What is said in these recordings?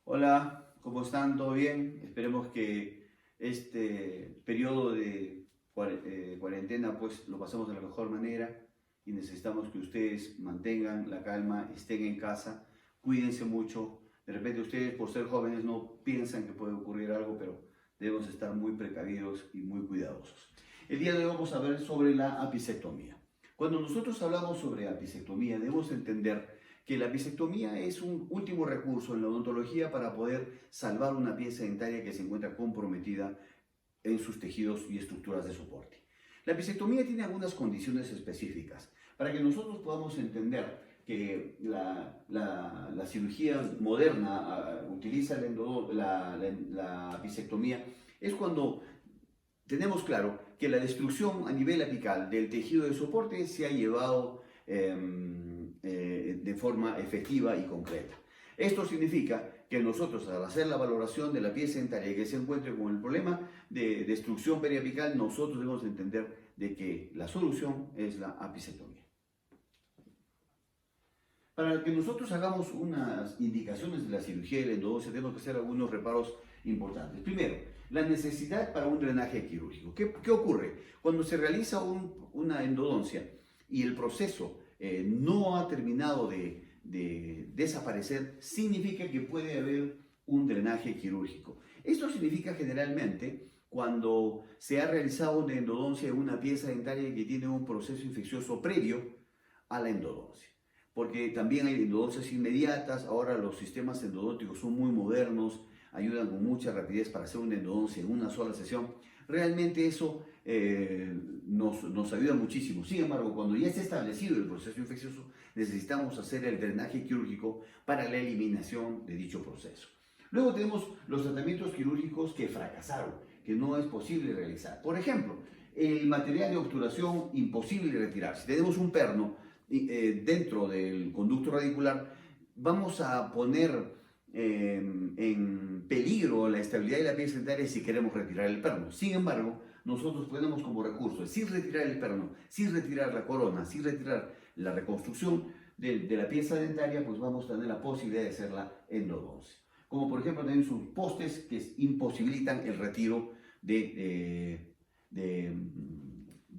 Hola, ¿cómo están? ¿Todo bien? Esperemos que este periodo de cuarentena pues lo pasemos de la mejor manera y necesitamos que ustedes mantengan la calma, estén en casa, cuídense mucho. De repente ustedes por ser jóvenes no piensan que puede ocurrir algo, pero debemos estar muy precavidos y muy cuidadosos. El día de hoy vamos a ver sobre la apicectomía. Cuando nosotros hablamos sobre apicectomía debemos entender que la bisectomía es un último recurso en la odontología para poder salvar una pieza dentaria que se encuentra comprometida en sus tejidos y estructuras de soporte. La bisectomía tiene algunas condiciones específicas para que nosotros podamos entender que la cirugía moderna utiliza la bisectomía es cuando tenemos claro que la destrucción a nivel apical del tejido de soporte se ha llevado de forma efectiva y concreta. Esto significa que nosotros, al hacer la valoración de la pieza dentaria que se encuentre con el problema de destrucción periapical, nosotros debemos entender de que la solución es la apicectomía. Para que nosotros hagamos unas indicaciones de la cirugía de la endodoncia, tenemos que hacer algunos reparos importantes. Primero, la necesidad para un drenaje quirúrgico. ¿Qué ocurre? Cuando se realiza una endodoncia y el proceso no ha terminado de desaparecer, significa que puede haber un drenaje quirúrgico. Esto significa generalmente cuando se ha realizado una endodoncia en una pieza dentaria que tiene un proceso infeccioso previo a la endodoncia. Porque también hay endodoncias inmediatas, ahora los sistemas endodónticos son muy modernos, ayudan con mucha rapidez para hacer una endodoncia en una sola sesión. Realmente eso nos ayuda muchísimo. Sin embargo, cuando ya está establecido el proceso infeccioso, necesitamos hacer el drenaje quirúrgico para la eliminación de dicho proceso. Luego tenemos los tratamientos quirúrgicos que fracasaron, que no es posible realizar. Por ejemplo, el material de obturación imposible de retirar. Si tenemos un perno dentro del conducto radicular, vamos a poner en peligro la estabilidad de la pieza dentaria si queremos retirar el perno. Sin embargo, nosotros ponemos como recurso, sin retirar el perno, sin retirar la corona, sin retirar la reconstrucción de la pieza dentaria, pues vamos a tener la posibilidad de hacer la endodoncia. Como por ejemplo tenemos sus postes que imposibilitan el retiro de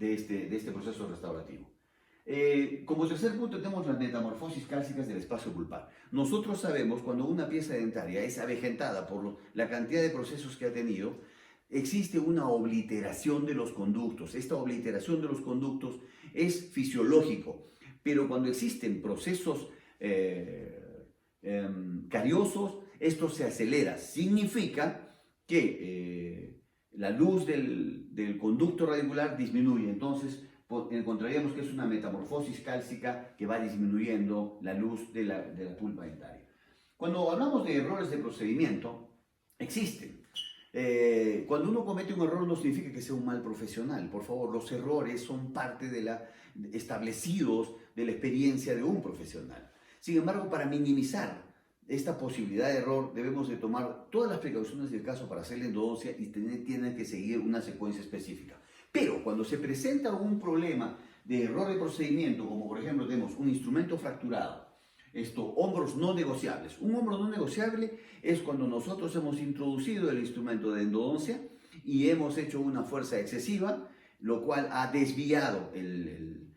este proceso restaurativo. Como tercer punto tenemos las metamorfosis cálcicas del espacio pulpar. Nosotros sabemos cuando una pieza dentaria es avejentada por la cantidad de procesos que ha tenido, existe una obliteración de los conductos. Esta obliteración de los conductos es fisiológico, pero cuando existen procesos cariosos, esto se acelera. Significa que la luz del conducto radicular disminuye. Entonces, encontraríamos que es una metamorfosis cálcica que va disminuyendo la luz de la pulpa dentaria. Cuando hablamos de errores de procedimiento, existen. Cuando uno comete un error no significa que sea un mal profesional. Por favor, los errores son parte establecidos de la experiencia de un profesional. Sin embargo, para minimizar esta posibilidad de error, debemos de tomar todas las precauciones del caso para hacer la endodoncia y tienen que seguir una secuencia específica. Pero cuando se presenta un problema de error de procedimiento, como por ejemplo tenemos un instrumento fracturado, hombros no negociables. Un hombro no negociable es cuando nosotros hemos introducido el instrumento de endodoncia y hemos hecho una fuerza excesiva, lo cual ha desviado el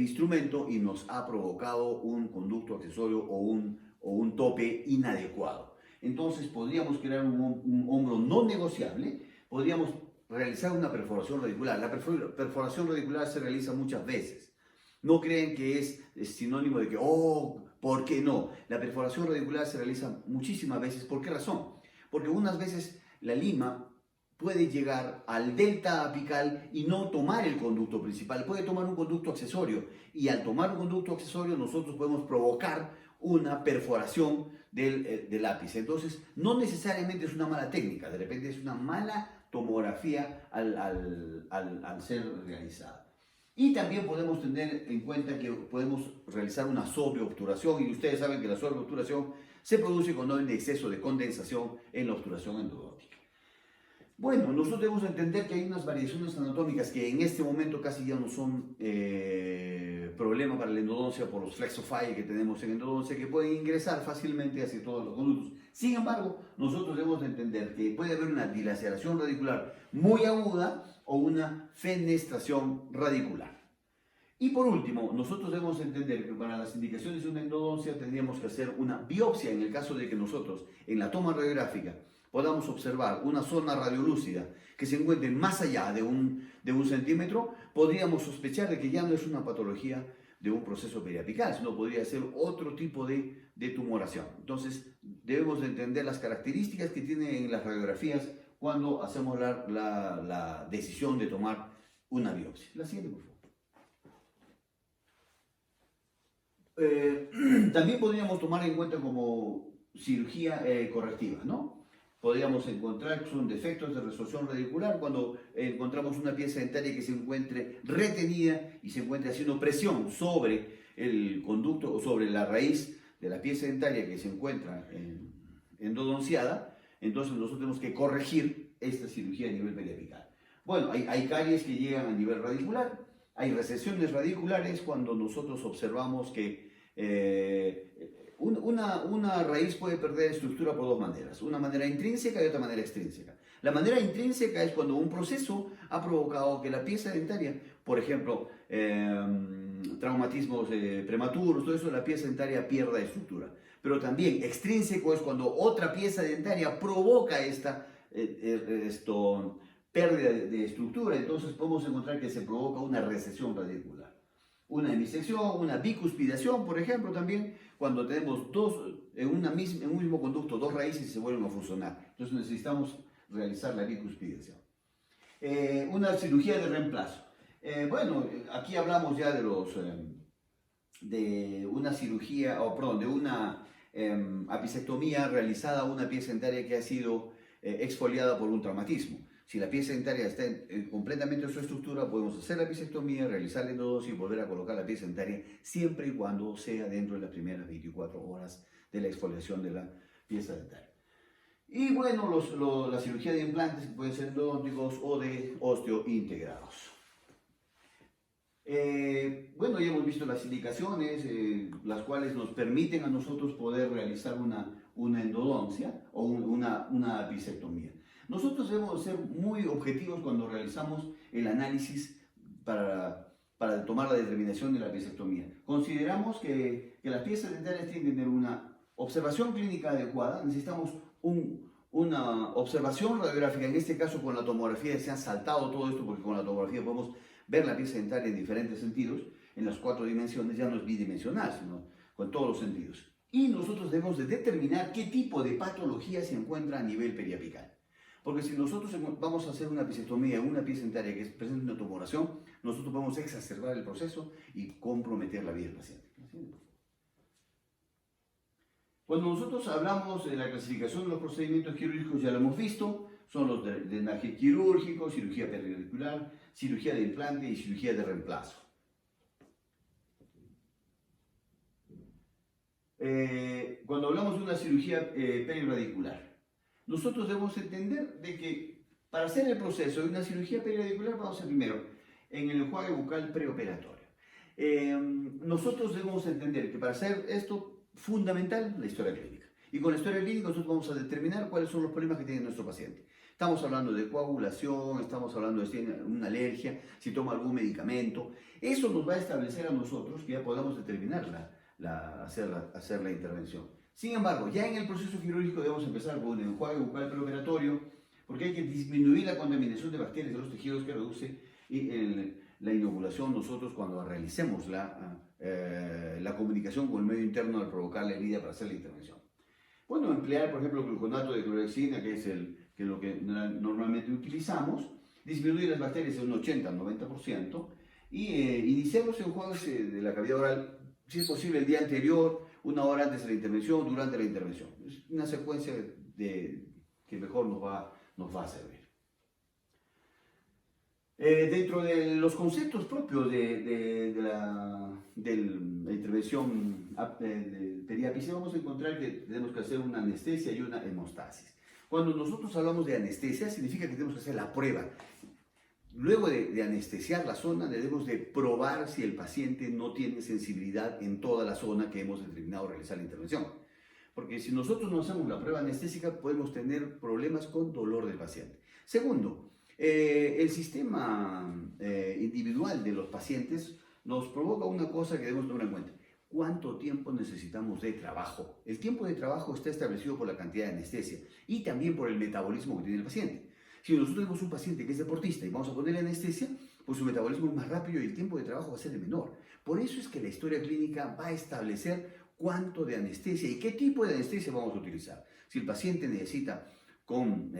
instrumento y nos ha provocado un conducto accesorio o un tope inadecuado. Entonces podríamos crear un hombro no negociable, podríamos realizar una perforación radicular. La perforación radicular se realiza muchas veces. No creen que es sinónimo de que, ¿por qué no? La perforación radicular se realiza muchísimas veces. ¿Por qué razón? Porque unas veces la lima puede llegar al delta apical y no tomar el conducto principal, puede tomar un conducto accesorio y al tomar un conducto accesorio nosotros podemos provocar una perforación del ápice. Entonces, no necesariamente es una mala técnica, de repente es una mala tomografía al ser realizada. Y también podemos tener en cuenta que podemos realizar una sobreobturación, y ustedes saben que la sobreobturación se produce cuando hay un exceso de condensación en la obturación endodóntica. Bueno, nosotros debemos entender que hay unas variaciones anatómicas que en este momento casi ya no son problema para la endodoncia por los flexofy que tenemos en endodoncia que pueden ingresar fácilmente hacia todos los conductos. Sin embargo, nosotros debemos entender que puede haber una dilaceración radicular muy aguda o una fenestración radicular. Y por último, nosotros debemos entender que para las indicaciones de una endodoncia tendríamos que hacer una biopsia en el caso de que nosotros en la toma radiográfica podamos observar una zona radiolúcida que se encuentre más allá de un centímetro, podríamos sospechar de que ya no es una patología de un proceso periapical, sino podría ser otro tipo de tumoración. Entonces, debemos de entender las características que tienen las radiografías cuando hacemos la decisión de tomar una biopsia. La siguiente, por favor. También podríamos tomar en cuenta como cirugía correctiva, ¿no? Podríamos encontrar que son defectos de resorción radicular cuando encontramos una pieza dentaria que se encuentre retenida y se encuentre haciendo presión sobre el conducto o sobre la raíz de la pieza dentaria que se encuentra endodonciada. Entonces nosotros tenemos que corregir esta cirugía a nivel periapical. Bueno, hay caries que llegan a nivel radicular, hay recesiones radiculares cuando nosotros observamos que una raíz puede perder estructura por dos maneras, una manera intrínseca y otra manera extrínseca. La manera intrínseca es cuando un proceso ha provocado que la pieza dentaria, por ejemplo, traumatismos prematuros, todo eso, la pieza dentaria pierda estructura. Pero también extrínseco es cuando otra pieza dentaria provoca esta pérdida de estructura, entonces podemos encontrar que se provoca una recesión radicular. Una hemisección, una bicuspidación, por ejemplo, también cuando tenemos en un mismo conducto dos raíces y se vuelven a fusionar. Entonces necesitamos realizar la bicuspidación. Una cirugía de reemplazo. Bueno, aquí hablamos ya de una cirugía, de una apicectomía realizada a una pieza dentaria que ha sido exfoliada por un traumatismo. Si la pieza dentaria está completamente en su estructura, podemos hacer la apicectomía, realizar la endodoncia y volver a colocar la pieza dentaria siempre y cuando sea dentro de las primeras 24 horas de la exfoliación de la pieza dentaria. Y bueno, la cirugía de implantes que pueden ser endodónticos o de osteointegrados. Bueno, ya hemos visto las indicaciones, las cuales nos permiten a nosotros poder realizar una endodoncia o una apicectomía. Nosotros debemos ser muy objetivos cuando realizamos el análisis para tomar la determinación de la apicectomía. Consideramos que las piezas dentarias tienen que tener una observación clínica adecuada, necesitamos una observación radiográfica, en este caso con la tomografía se han saltado todo esto porque con la tomografía podemos ver la pieza dentaria en diferentes sentidos, en las 4 dimensiones, ya no es bidimensional, sino con todos los sentidos. Y nosotros debemos de determinar qué tipo de patología se encuentra a nivel periapical. Porque si nosotros vamos a hacer una apicectomía en una pieza dentaria que presenta una tumoración, nosotros podemos exacerbar el proceso y comprometer la vida del paciente. Cuando nosotros hablamos de la clasificación de los procedimientos quirúrgicos, ya lo hemos visto, son los de drenaje quirúrgico, cirugía periauricular, cirugía de implante y cirugía de reemplazo. Cuando hablamos de una cirugía perioradicular, nosotros debemos entender de que para hacer el proceso de una cirugía perioradicular vamos a hacer primero en el enjuague bucal preoperatorio. Nosotros debemos entender que para hacer esto, fundamental la historia clínica. Y con la historia clínica nosotros vamos a determinar cuáles son los problemas que tiene nuestro paciente. Estamos hablando de coagulación, estamos hablando de si tiene una alergia, si toma algún medicamento. Eso nos va a establecer a nosotros que ya podamos determinar hacer la intervención. Sin embargo, ya en el proceso quirúrgico debemos empezar con un enjuague bucal preoperatorio porque hay que disminuir la contaminación de bacterias de los tejidos que reduce la inoculación nosotros cuando realicemos la comunicación con el medio interno al provocar la herida para hacer la intervención. Bueno, emplear, por ejemplo, gluconato de clorexina, que es lo que normalmente utilizamos, disminuir las bacterias en un 80 al 90% y iniciar los enjuagues de la cavidad oral, si es posible, el día anterior, una hora antes de la intervención, durante la intervención. Es una secuencia que mejor nos va a servir. Dentro de los conceptos propios de la intervención periápice vamos a encontrar que tenemos que hacer una anestesia y una hemostasis. Cuando nosotros hablamos de anestesia, significa que tenemos que hacer la prueba. Luego de anestesiar la zona, debemos de probar si el paciente no tiene sensibilidad en toda la zona que hemos determinado realizar la intervención. Porque si nosotros no hacemos la prueba anestésica, podemos tener problemas con dolor del paciente. Segundo, el sistema individual de los pacientes nos provoca una cosa que debemos tomar en cuenta. ¿Cuánto tiempo necesitamos de trabajo? El tiempo de trabajo está establecido por la cantidad de anestesia y también por el metabolismo que tiene el paciente. Si nosotros tenemos un paciente que es deportista y vamos a ponerle anestesia, pues su metabolismo es más rápido y el tiempo de trabajo va a ser menor. Por eso es que la historia clínica va a establecer cuánto de anestesia y qué tipo de anestesia vamos a utilizar. Si el paciente necesita con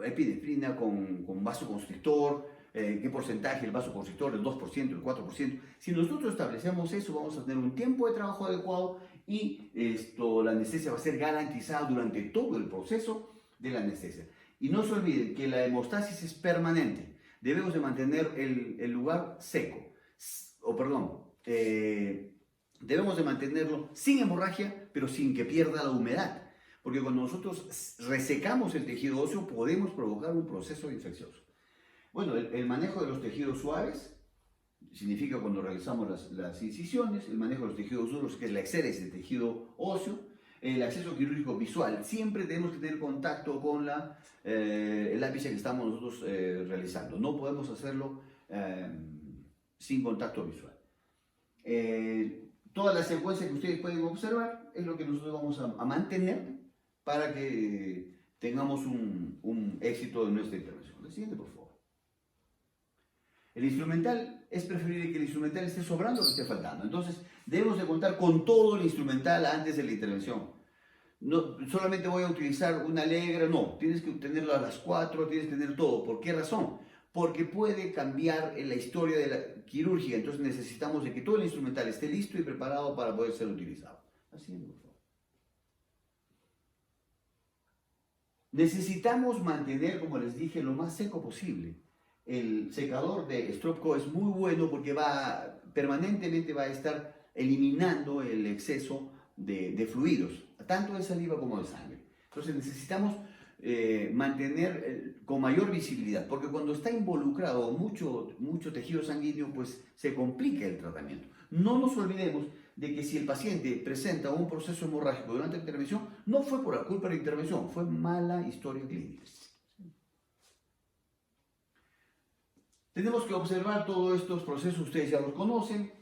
epinefrina, con vasoconstrictor, qué porcentaje el vasoconstrictor, el 2%, el 4%. Si nosotros establecemos eso, vamos a tener un tiempo de trabajo adecuado y la anestesia va a ser garantizada durante todo el proceso de la anestesia. Y no se olviden que la hemostasis es permanente. Debemos de mantener el lugar seco, debemos de mantenerlo sin hemorragia, pero sin que pierda la humedad. Porque cuando nosotros resecamos el tejido óseo, podemos provocar un proceso infeccioso. Bueno, el manejo de los tejidos suaves significa cuando realizamos las incisiones, el manejo de los tejidos duros, que es la exéresis del tejido óseo, el acceso quirúrgico visual. Siempre tenemos que tener contacto con el ápice que estamos nosotros realizando. No podemos hacerlo sin contacto visual. Toda la secuencia que ustedes pueden observar es lo que nosotros vamos a mantener para que tengamos un éxito en nuestra intervención. La siguiente, por favor. El instrumental, es preferible que el instrumental esté sobrando o que esté faltando. Entonces, debemos de contar con todo el instrumental antes de la intervención. No, solamente voy a utilizar una alegra, no. Tienes que tenerlo a las 4, tienes que tener todo. ¿Por qué razón? Porque puede cambiar en la historia de la quirúrgica. Entonces, necesitamos de que todo el instrumental esté listo y preparado para poder ser utilizado. Así es, por favor. Necesitamos mantener, como les dije, lo más seco posible. El secador de Stropco es muy bueno porque permanentemente va a estar eliminando el exceso de fluidos, tanto de saliva como de sangre. Entonces necesitamos mantener con mayor visibilidad, porque cuando está involucrado mucho tejido sanguíneo, pues se complica el tratamiento. No nos olvidemos de que si el paciente presenta un proceso hemorrágico durante la intervención, no fue por la culpa de la intervención, fue mala historia clínica. Tenemos que observar todos estos procesos, ustedes ya los conocen.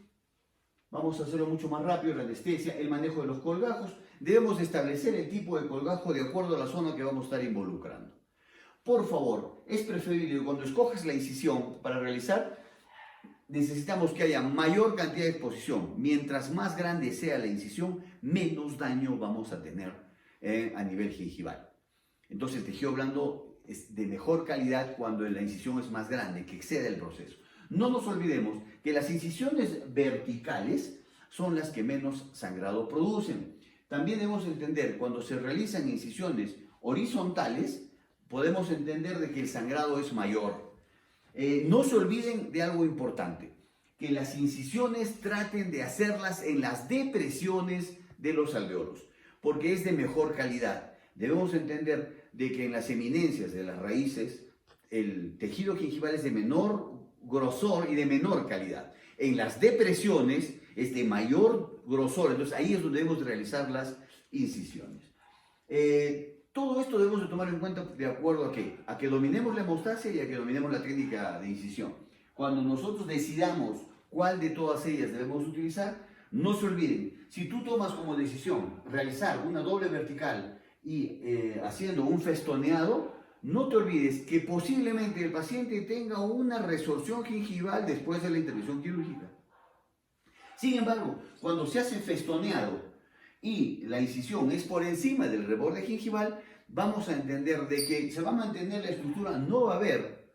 Vamos a hacerlo mucho más rápido, la anestesia, el manejo de los colgajos. Debemos establecer el tipo de colgajo de acuerdo a la zona que vamos a estar involucrando. Por favor, es preferible que cuando escojas la incisión para realizar, necesitamos que haya mayor cantidad de exposición. Mientras más grande sea la incisión, menos daño vamos a tener a nivel gingival. Entonces el tejido blando es de mejor calidad cuando la incisión es más grande, que excede el proceso. No nos olvidemos que las incisiones verticales son las que menos sangrado producen. También debemos entender, cuando se realizan incisiones horizontales, podemos entender de que el sangrado es mayor. No se olviden de algo importante, que las incisiones traten de hacerlas en las depresiones de los alveolos, porque es de mejor calidad. Debemos entender de que en las eminencias de las raíces el tejido gingival es de menor grosor y de menor calidad. En las depresiones es de mayor grosor, entonces ahí es donde debemos realizar las incisiones. Todo esto debemos de tomar en cuenta de acuerdo a qué? A que dominemos la hemostasia y a que dominemos la técnica de incisión. Cuando nosotros decidamos cuál de todas ellas debemos utilizar, no se olviden, si tú tomas como decisión realizar una doble vertical y haciendo un festoneado, no te olvides que posiblemente el paciente tenga una resorción gingival después de la intervención quirúrgica. Sin embargo, cuando se hace festoneado y la incisión es por encima del reborde gingival, vamos a entender de que se va a mantener la estructura, no va a haber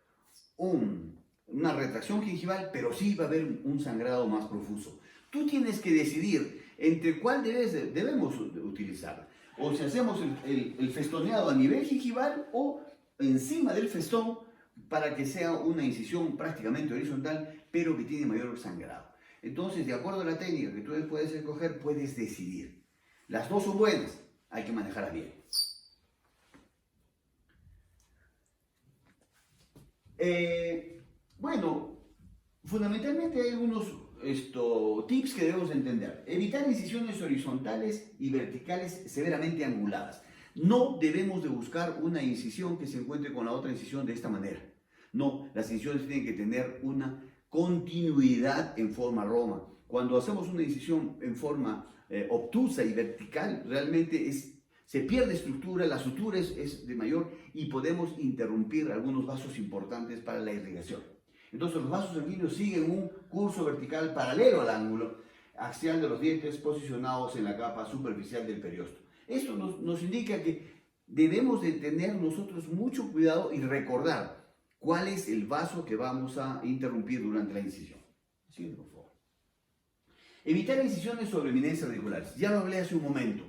una retracción gingival, pero sí va a haber un sangrado más profuso. Tú tienes que decidir entre cuál debemos utilizar. O si hacemos el festoneado a nivel gingival o encima del festón para que sea una incisión prácticamente horizontal, pero que tiene mayor sangrado. Entonces, de acuerdo a la técnica que tú puedes escoger, puedes decidir. Las dos son buenas, hay que manejarlas bien. Bueno, fundamentalmente hay unos tips que debemos entender. Evitar incisiones horizontales y verticales severamente anguladas. No debemos de buscar una incisión que se encuentre con la otra incisión de esta manera. No, las incisiones tienen que tener una continuidad en forma roma. Cuando hacemos una incisión en forma obtusa y vertical, realmente se pierde estructura, la sutura es de mayor y podemos interrumpir algunos vasos importantes para la irrigación. Entonces los vasos sanguíneos siguen un curso vertical paralelo al ángulo axial de los dientes posicionados en la capa superficial del periósteo. Esto nos indica que debemos de tener nosotros mucho cuidado y recordar cuál es el vaso que vamos a interrumpir durante la incisión. Siguiente, por favor. Evitar incisiones sobre eminencias radiculares. Ya lo hablé hace un momento.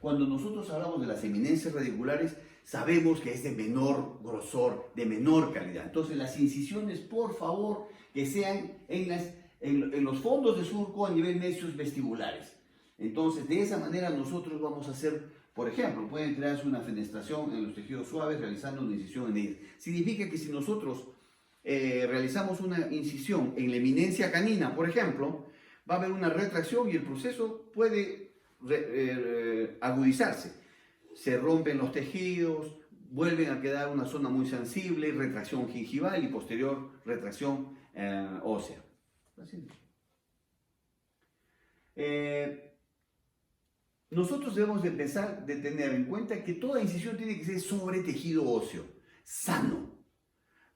Cuando nosotros hablamos de las eminencias radiculares, sabemos que es de menor grosor, de menor calidad. Entonces, las incisiones, por favor, que sean en los fondos de surco a nivel necios vestibulares. Entonces, de esa manera nosotros vamos a hacer, por ejemplo, pueden crearse una fenestración en los tejidos suaves realizando una incisión en ellos. Significa que si nosotros realizamos una incisión en la eminencia canina, por ejemplo, va a haber una retracción y el proceso puede agudizarse. Se rompen los tejidos, vuelven a quedar una zona muy sensible, retracción gingival y posterior retracción ósea. Nosotros debemos de empezar de tener en cuenta que toda incisión tiene que ser sobre tejido óseo, sano.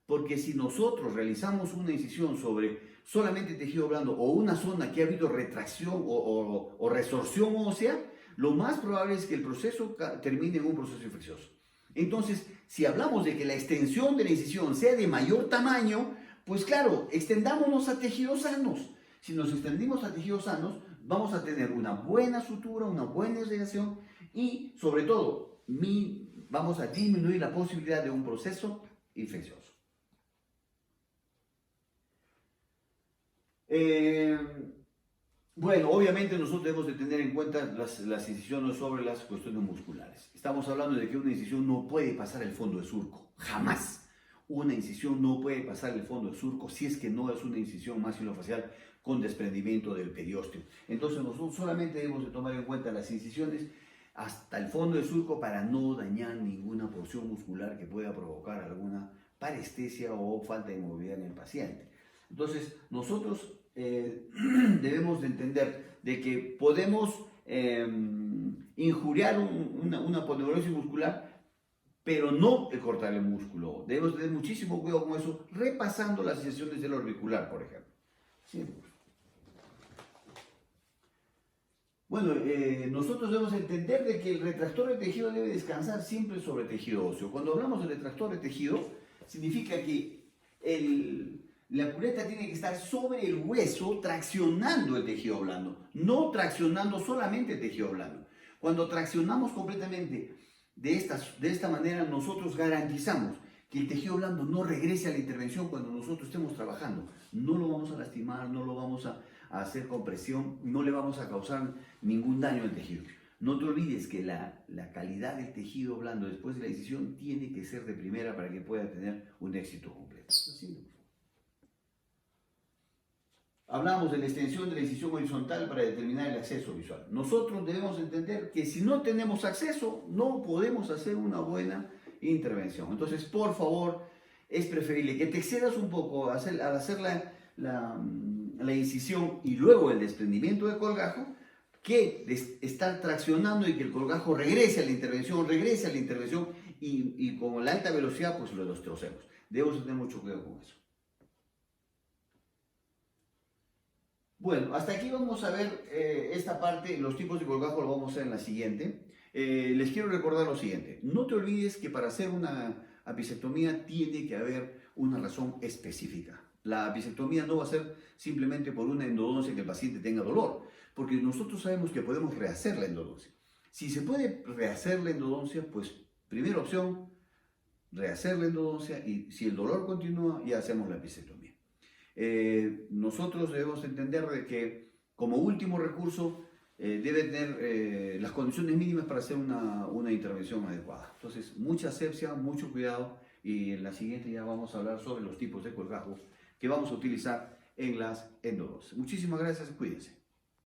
Porque si nosotros realizamos una incisión sobre solamente tejido blando o una zona que ha habido retracción o resorción ósea, lo más probable es que el proceso termine en un proceso infeccioso. Entonces, si hablamos de que la extensión de la incisión sea de mayor tamaño, pues claro, extendámonos a tejidos sanos. Si nos extendimos a tejidos sanos, vamos a tener una buena sutura, una buena irrigación y, sobre todo, vamos a disminuir la posibilidad de un proceso infeccioso. Bueno, obviamente nosotros debemos de tener en cuenta las incisiones sobre las cuestiones musculares. Estamos hablando de que una incisión no puede pasar el fondo de surco, jamás. Una incisión no puede pasar el fondo de surco si es que no es una incisión maxilofacial con desprendimiento del periósteo. Entonces nosotros solamente debemos de tomar en cuenta las incisiones hasta el fondo del surco para no dañar ninguna porción muscular que pueda provocar alguna parestesia o falta de movilidad en el paciente. Entonces nosotros debemos de entender de que podemos injuriar una poneurosis muscular, pero no cortar el músculo. Debemos tener muchísimo cuidado con eso, repasando las incisiones del orbicular, por ejemplo. Sí. Bueno, nosotros debemos entender de que el retractor de tejido debe descansar siempre sobre tejido óseo. Cuando hablamos de retractor de tejido, significa que la cureta tiene que estar sobre el hueso traccionando el tejido blando, no traccionando solamente el tejido blando. Cuando traccionamos completamente de esta manera, nosotros garantizamos que el tejido blando no regrese a la intervención cuando nosotros estemos trabajando. No lo vamos a lastimar, no lo vamos a hacer compresión, no le vamos a causar ningún daño al tejido. No te olvides que la calidad del tejido blando después de la incisión tiene que ser de primera para que pueda tener un éxito completo. Así. Hablamos de la extensión de la incisión horizontal para determinar el acceso visual. Nosotros debemos entender que si no tenemos acceso, no podemos hacer una buena intervención. Entonces, por favor, es preferible que te excedas un poco al hacer la incisión y luego el desprendimiento del colgajo, que estar traccionando y que el colgajo regrese a la intervención y con la alta velocidad, pues lo destrocemos. Debemos tener mucho cuidado con eso. Bueno, hasta aquí vamos a ver esta parte, los tipos de colgajo lo vamos a hacer en la siguiente. Les quiero recordar lo siguiente, no te olvides que para hacer una apicectomía tiene que haber una razón específica. La apicectomía no va a ser simplemente por una endodoncia que el paciente tenga dolor, porque nosotros sabemos que podemos rehacer la endodoncia. Si se puede rehacer la endodoncia, pues primera opción, rehacer la endodoncia y si el dolor continúa, ya hacemos la apicectomía. Nosotros debemos entender de que como último recurso debe tener las condiciones mínimas para hacer una intervención adecuada. Entonces, mucha asepsia, mucho cuidado y en la siguiente ya vamos a hablar sobre los tipos de colgajo que vamos a utilizar en las endodosis. Muchísimas gracias y cuídense.